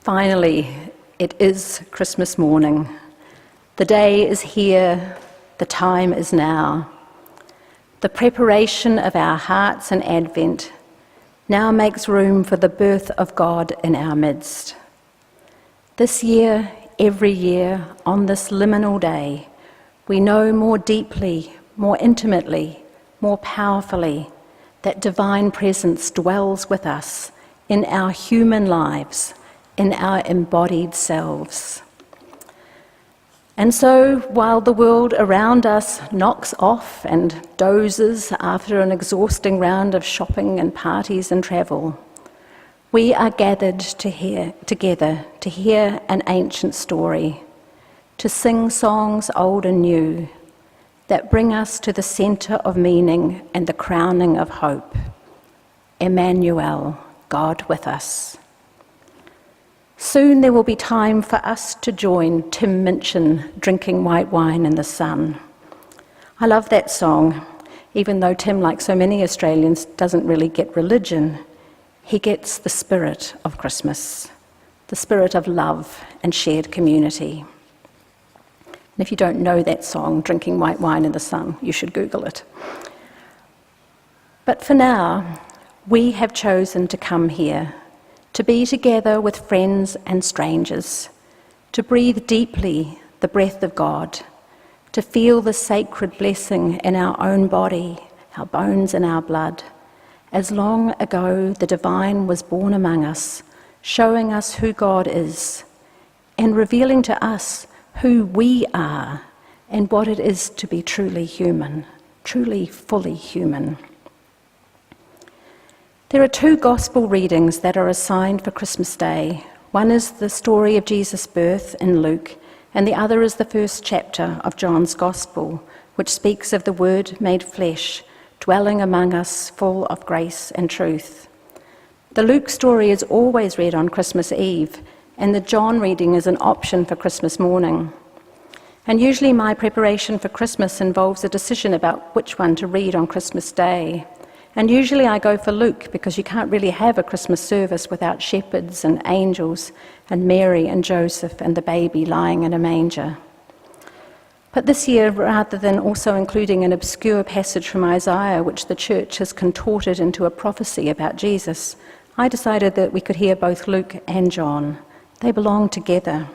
Finally, it is Christmas morning. The day is here, the time is now. The preparation of our hearts in Advent now makes room for the birth of God in our midst. This year, every year, on this liminal day, we know more deeply, more intimately, more powerfully that divine presence dwells with us in our human lives, in our embodied selves. And so, while the world around us knocks off and dozes after an exhausting round of shopping and parties and travel, we are gathered together to hear an ancient story, to sing songs old and new that bring us to the centre of meaning and the crowning of hope. Emmanuel, God with us. Soon there will be time for us to join Tim Minchin drinking white wine in the sun. I love that song, even though Tim, like so many Australians, doesn't really get religion. He gets the spirit of Christmas, the spirit of love and shared community. And if you don't know that song, Drinking White Wine in the Sun, you should Google it. But for now, we have chosen to come here, to be together with friends and strangers, to breathe deeply the breath of God, to feel the sacred blessing in our own body, our bones and our blood. As long ago the divine was born among us, showing us who God is, and revealing to us who we are and what it is to be truly human, truly fully human. There are two gospel readings that are assigned for Christmas Day. One is the story of Jesus' birth in Luke, and the other is the first chapter of John's Gospel, which speaks of the Word made flesh, dwelling among us, full of grace and truth. The Luke story is always read on Christmas Eve, and the John reading is an option for Christmas morning. And usually my preparation for Christmas involves a decision about which one to read on Christmas Day. And usually I go for Luke because you can't really have a Christmas service without shepherds and angels and Mary and Joseph and the baby lying in a manger. But this year, rather than also including an obscure passage from Isaiah, which the church has contorted into a prophecy about Jesus, I decided that we could hear both Luke and John. They belong together.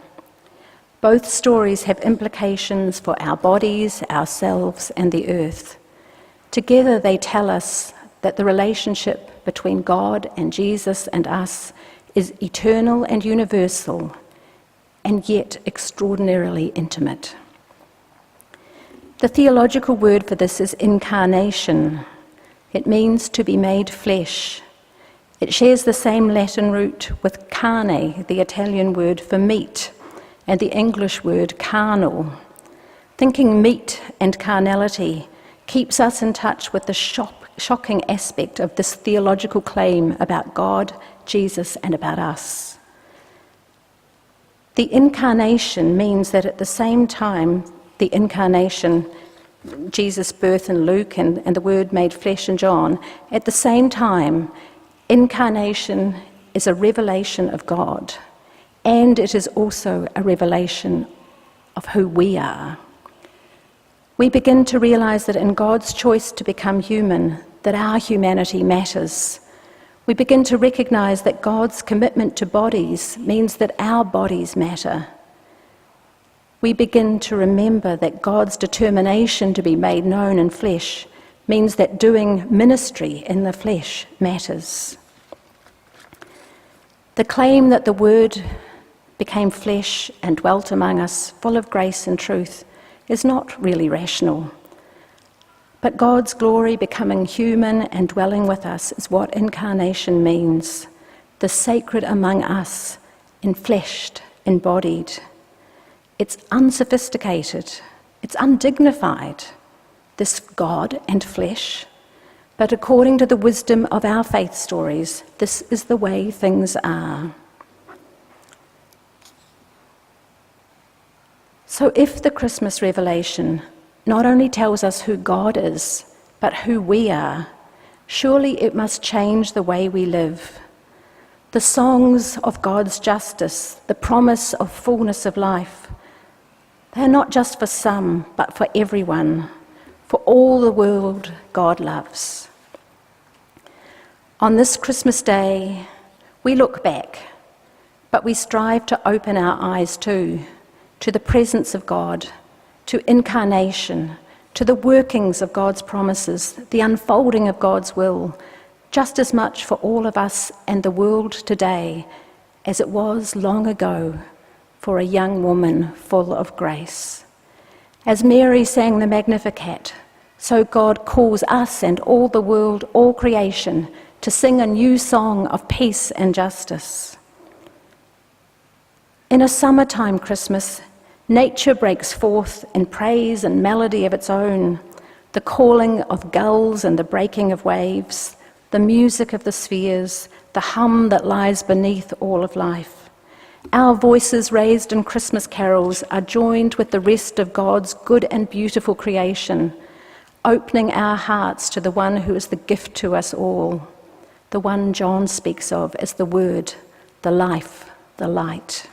Both stories have implications for our bodies, ourselves, and the earth. Together they tell us that the relationship between God and Jesus and us is eternal and universal, and yet extraordinarily intimate. The theological word for this is incarnation. It means to be made flesh. It shares the same Latin root with carne, the Italian word for meat, and the English word carnal. Thinking meat and carnality keeps us in touch with the shocking aspect of this theological claim about God, Jesus, and about us. The incarnation means that at the same time, the incarnation, Jesus' birth in Luke and the Word made flesh in John, at the same time, incarnation is a revelation of God, and it is also a revelation of who we are. We begin to realize that in God's choice to become human, that our humanity matters. We begin to recognize that God's commitment to bodies means that our bodies matter. We begin to remember that God's determination to be made known in flesh means that doing ministry in the flesh matters. The claim that the Word became flesh and dwelt among us, full of grace and truth, is not really rational. But God's glory becoming human and dwelling with us is what incarnation means, the sacred among us, enfleshed, embodied. It's unsophisticated, it's undignified, this God and flesh. But according to the wisdom of our faith stories, this is the way things are. So if the Christmas revelation not only tells us who God is, but who we are, surely it must change the way we live. the songs of God's justice, the promise of fullness of life. They are not just for some, but for everyone, for all the world God loves. On this Christmas Day, we look back, but we strive to open our eyes too, to the presence of God, to incarnation, to the workings of God's promises, the unfolding of God's will, just as much for all of us and the world today as it was long ago for a young woman full of grace. As Mary sang the Magnificat, so God calls us and all the world, all creation, to sing a new song of peace and justice. In a summertime Christmas, nature breaks forth in praise and melody of its own, the calling of gulls and the breaking of waves, the music of the spheres, the hum that lies beneath all of life. Our voices raised in Christmas carols are joined with the rest of God's good and beautiful creation, opening our hearts to the one who is the gift to us all, the one John speaks of as the Word, the life, the light.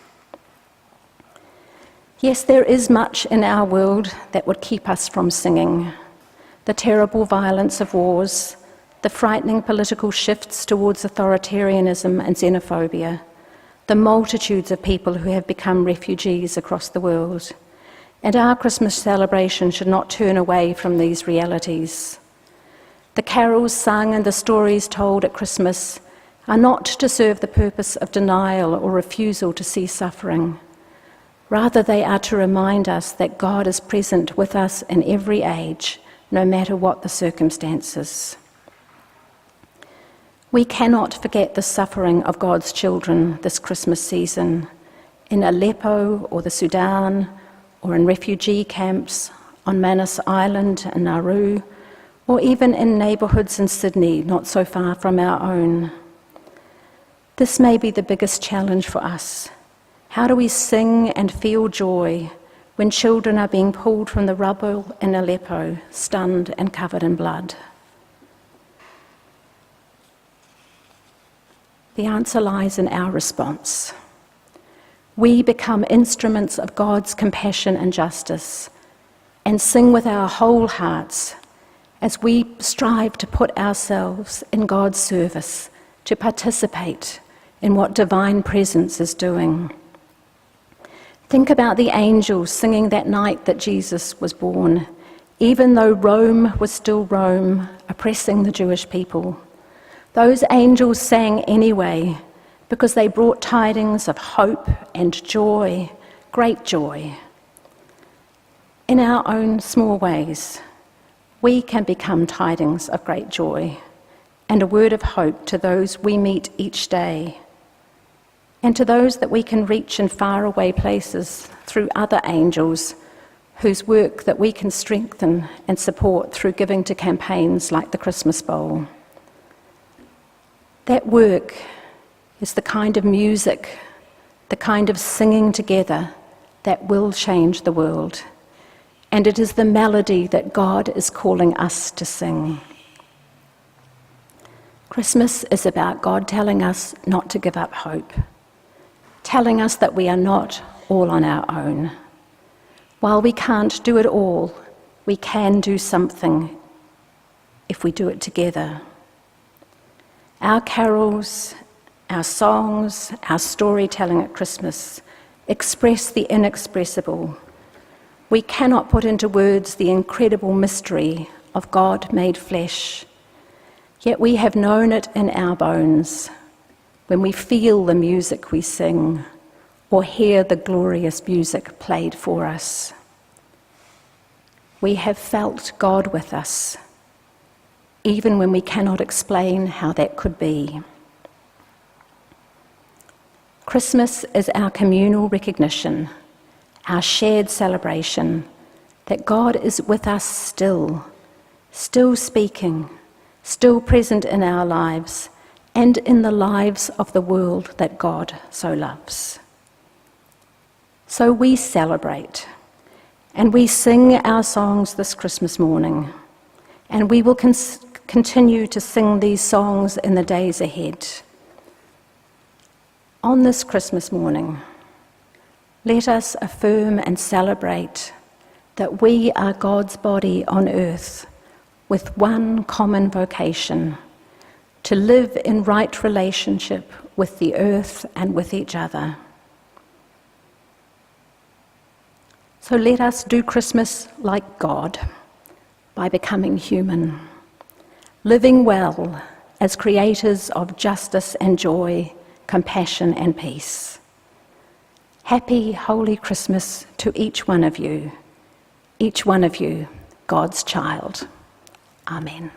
Yes, there is much in our world that would keep us from singing. The terrible violence of wars, the frightening political shifts towards authoritarianism and xenophobia, the multitudes of people who have become refugees across the world. And our Christmas celebration should not turn away from these realities. The carols sung and the stories told at Christmas are not to serve the purpose of denial or refusal to see suffering. Rather, they are to remind us that God is present with us in every age, no matter what the circumstances. We cannot forget the suffering of God's children this Christmas season, in Aleppo or the Sudan, or in refugee camps on Manus Island and Nauru, or even in neighbourhoods in Sydney not so far from our own. This may be the biggest challenge for us. How do we sing and feel joy when children are being pulled from the rubble in Aleppo, stunned and covered in blood? The answer lies in our response. We become instruments of God's compassion and justice and sing with our whole hearts as we strive to put ourselves in God's service, to participate in what divine presence is doing. Think about the angels singing that night that Jesus was born, even though Rome was still Rome, oppressing the Jewish people. Those angels sang anyway, because they brought tidings of hope and joy, great joy. In our own small ways, we can become tidings of great joy and a word of hope to those we meet each day, and to those that we can reach in faraway places through other angels whose work that we can strengthen and support through giving to campaigns like the Christmas Bowl. That work is the kind of music, the kind of singing together that will change the world. And it is the melody that God is calling us to sing. Christmas is about God telling us not to give up hope, telling us that we are not all on our own. While we can't do it all, we can do something if we do it together. Our carols, our songs, our storytelling at Christmas express the inexpressible. We cannot put into words the incredible mystery of God made flesh, yet we have known it in our bones when we feel the music we sing or hear the glorious music played for us. We have felt God with us, even when we cannot explain how that could be. Christmas is our communal recognition, our shared celebration that God is with us still speaking, still present in our lives and in the lives of the world that God so loves. So we celebrate and we sing our songs this Christmas morning, and we will continue to sing these songs in the days ahead. On this Christmas morning, let us affirm and celebrate that we are God's body on earth with one common vocation: to live in right relationship with the earth and with each other. So let us do Christmas like God, by becoming human, living well as creators of justice and joy, compassion and peace. Happy, holy Christmas to each one of you, God's child. Amen.